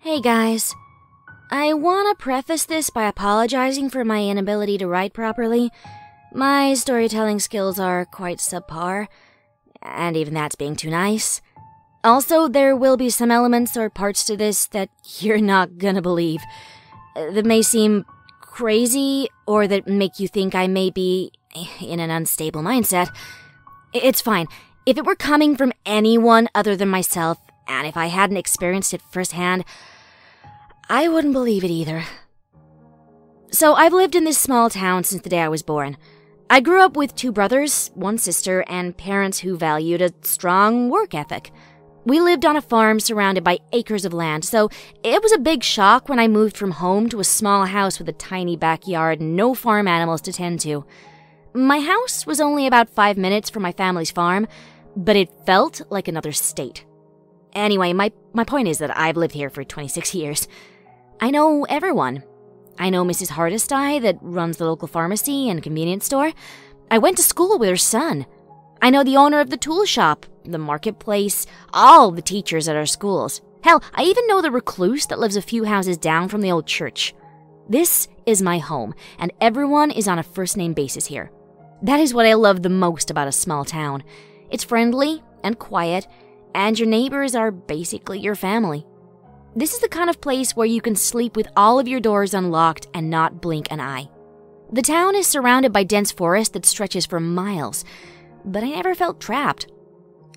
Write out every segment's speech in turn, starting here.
Hey guys. I want to preface this by apologizing for my inability to write properly. My storytelling skills are quite subpar, and even that's being too nice. Also, there will be some elements or parts to this that you're not gonna believe, that may seem crazy, or that make you think I may be in an unstable mindset. It's fine. If it were coming from anyone other than myself, and if I hadn't experienced it firsthand, I wouldn't believe it either. So I've lived in this small town since the day I was born. I grew up with 2 brothers, 1 sister, and parents who valued a strong work ethic. We lived on a farm surrounded by acres of land, so it was a big shock when I moved from home to a small house with a tiny backyard and no farm animals to tend to. My house was only about 5 minutes from my family's farm, but it felt like another state. Anyway, my point is that I've lived here for 26 years. I know everyone. I know Mrs. Hardesty that runs the local pharmacy and convenience store. I went to school with her son. I know the owner of the tool shop, the marketplace, all the teachers at our schools. Hell, I even know the recluse that lives a few houses down from the old church. This is my home, and everyone is on a first-name basis here. That is what I love the most about a small town. It's friendly and quiet, and your neighbors are basically your family. This is the kind of place where you can sleep with all of your doors unlocked and not blink an eye. The town is surrounded by dense forest that stretches for miles, but I never felt trapped.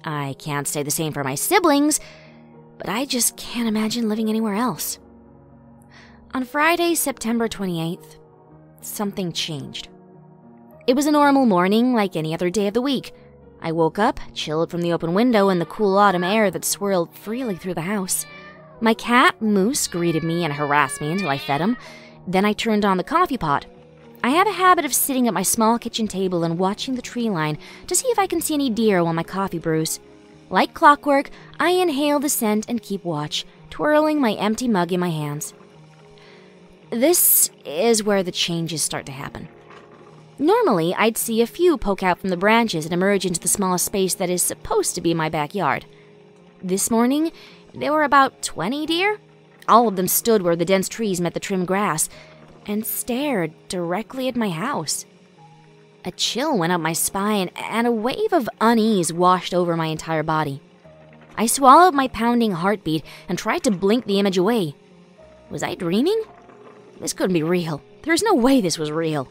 I can't say the same for my siblings, but I just can't imagine living anywhere else. On Friday, September 28th, something changed. It was a normal morning like any other day of the week. I woke up, chilled from the open window and the cool autumn air that swirled freely through the house. My cat, Moose, greeted me and harassed me until I fed him. Then I turned on the coffee pot. I have a habit of sitting at my small kitchen table and watching the tree line to see if I can see any deer while my coffee brews. Like clockwork, I inhale the scent and keep watch, twirling my empty mug in my hands. This is where the changes start to happen. Normally, I'd see a few poke out from the branches and emerge into the small space that is supposed to be my backyard. This morning, there were about 20 deer. All of them stood where the dense trees met the trim grass and stared directly at my house. A chill went up my spine and a wave of unease washed over my entire body. I swallowed my pounding heartbeat and tried to blink the image away. Was I dreaming? This couldn't be real. There's no way this was real.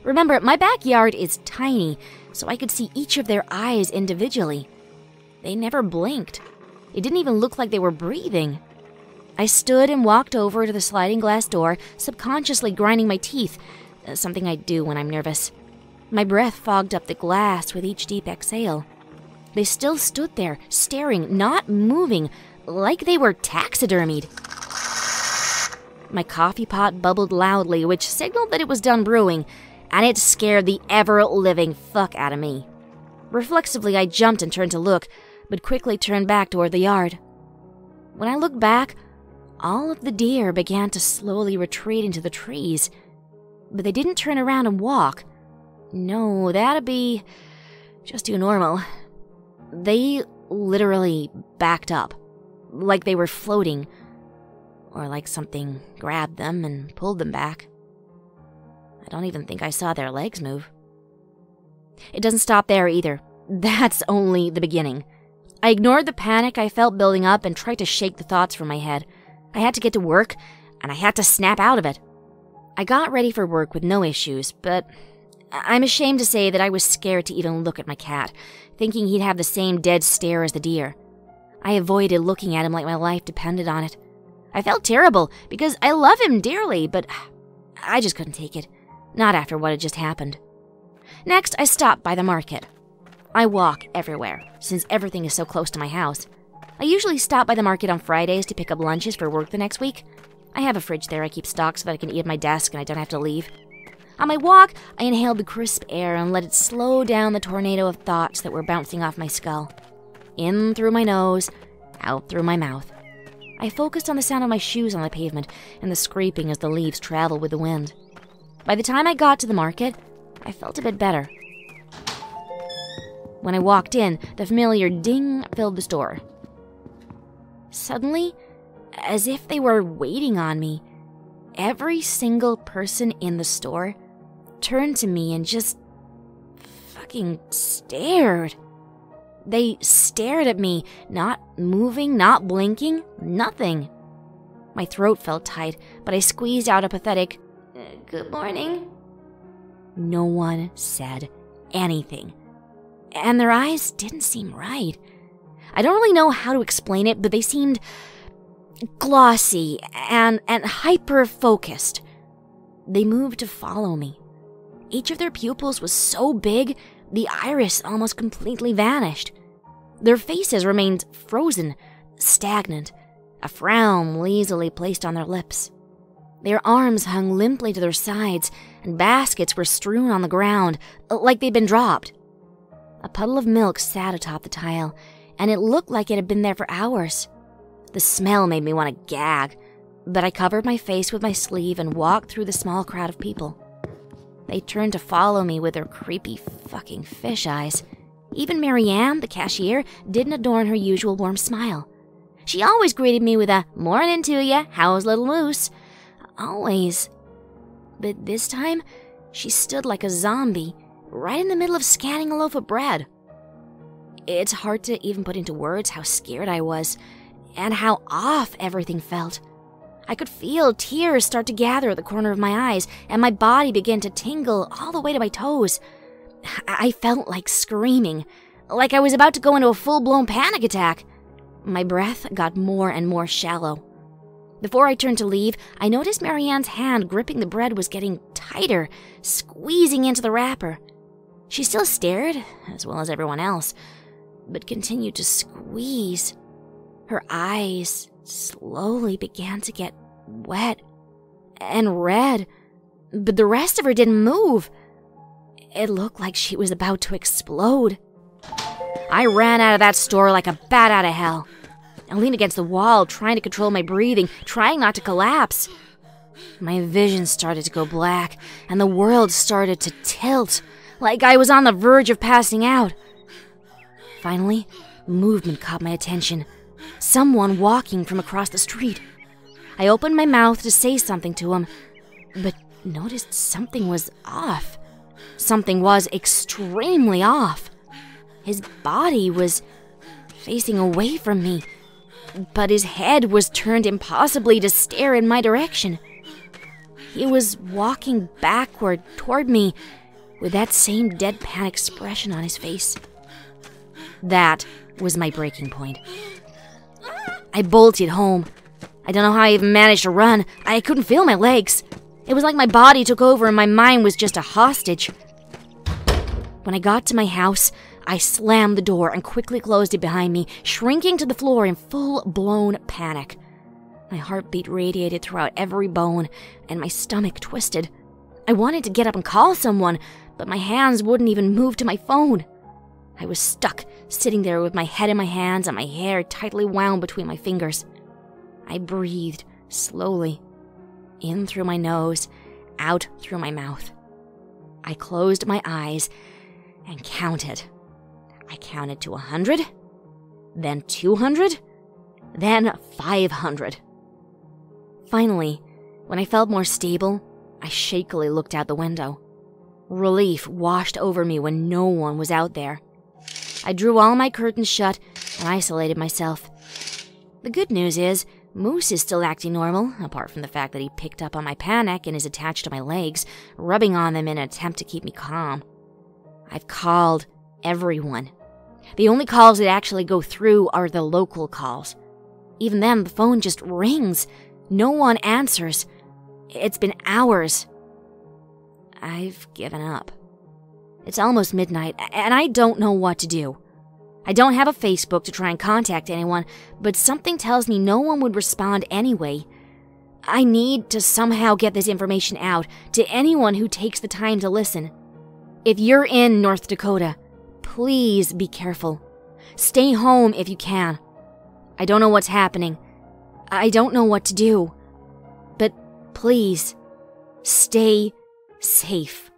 Remember, my backyard is tiny, so I could see each of their eyes individually. They never blinked. It didn't even look like they were breathing. I stood and walked over to the sliding glass door, subconsciously grinding my teeth, something I do when I'm nervous. My breath fogged up the glass with each deep exhale. They still stood there, staring, not moving, like they were taxidermied. My coffee pot bubbled loudly, which signaled that it was done brewing, and it scared the ever-living fuck out of me. Reflexively, I jumped and turned to look, but quickly turned back toward the yard. When I looked back, all of the deer began to slowly retreat into the trees, but they didn't turn around and walk. No, that'd be just too normal. They literally backed up, like they were floating, or like something grabbed them and pulled them back. I don't even think I saw their legs move. It doesn't stop there either. That's only the beginning. I ignored the panic I felt building up and tried to shake the thoughts from my head. I had to get to work, and I had to snap out of it. I got ready for work with no issues, but I'm ashamed to say that I was scared to even look at my cat, thinking he'd have the same dead stare as the deer. I avoided looking at him like my life depended on it. I felt terrible because I love him dearly, but I just couldn't take it. Not after what had just happened. Next, I stopped by the market. I walk everywhere, since everything is so close to my house. I usually stop by the market on Fridays to pick up lunches for work the next week. I have a fridge there I keep stocked so that I can eat at my desk and I don't have to leave. On my walk, I inhaled the crisp air and let it slow down the tornado of thoughts that were bouncing off my skull. In through my nose, out through my mouth. I focused on the sound of my shoes on the pavement and the scraping as the leaves traveled with the wind. By the time I got to the market, I felt a bit better. When I walked in, the familiar ding filled the store. Suddenly, as if they were waiting on me. Every single person in the store turned to me and just fucking stared. They stared at me, not moving, not blinking, nothing. My throat felt tight, but I squeezed out a pathetic, "Good morning." No one said anything, and their eyes didn't seem right. I don't really know how to explain it, but they seemed glossy and hyper-focused. They moved to follow me. Each of their pupils was so big, the iris almost completely vanished. Their faces remained frozen, stagnant, a frown lazily placed on their lips. Their arms hung limply to their sides, and baskets were strewn on the ground, like they'd been dropped. A puddle of milk sat atop the tile, and it looked like it had been there for hours. The smell made me want to gag, but I covered my face with my sleeve and walked through the small crowd of people. They turned to follow me with their creepy fucking fish eyes. Even Marianne, the cashier, didn't adorn her usual warm smile. She always greeted me with a "Morning to ya, how's little moose?" Always. But this time, she stood like a zombie, right in the middle of scanning a loaf of bread. It's hard to even put into words how scared I was, and how off everything felt. I could feel tears start to gather at the corner of my eyes, and my body began to tingle all the way to my toes. I felt like screaming, like I was about to go into a full-blown panic attack. My breath got more and more shallow. Before I turned to leave, I noticed Marianne's hand gripping the bread was getting tighter, squeezing into the wrapper. She still stared, as well as everyone else, but continued to squeeze. Her eyes slowly began to get wet and red, but the rest of her didn't move. It looked like she was about to explode. I ran out of that store like a bat out of hell. I leaned against the wall, trying to control my breathing, trying not to collapse. My vision started to go black, and the world started to tilt, like I was on the verge of passing out. Finally, movement caught my attention. Someone walking from across the street. I opened my mouth to say something to him, but noticed something was off. Something was extremely off. His body was facing away from me, but his head was turned impossibly to stare in my direction. He was walking backward toward me with that same deadpan expression on his face. That was my breaking point. I bolted home. I don't know how I even managed to run. I couldn't feel my legs. It was like my body took over and my mind was just a hostage. When I got to my house, I slammed the door and quickly closed it behind me, shrinking to the floor in full-blown panic. My heartbeat radiated throughout every bone, and my stomach twisted. I wanted to get up and call someone, but my hands wouldn't even move to my phone. I was stuck, sitting there with my head in my hands and my hair tightly wound between my fingers. I breathed slowly, in through my nose, out through my mouth. I closed my eyes and counted. I counted to 100, then 200, then 500. Finally, when I felt more stable, I shakily looked out the window. Relief washed over me when no one was out there. I drew all my curtains shut and isolated myself. The good news is, Moose is still acting normal, apart from the fact that he picked up on my panic and is attached to my legs, rubbing on them in an attempt to keep me calm. I've called everyone. The only calls that actually go through are the local calls. Even then, the phone just rings. No one answers. It's been hours. I've given up. It's almost midnight, and I don't know what to do. I don't have a Facebook to try and contact anyone, but something tells me no one would respond anyway. I need to somehow get this information out to anyone who takes the time to listen. If you're in North Dakota, please be careful. Stay home if you can. I don't know what's happening. I don't know what to do. But please, stay safe.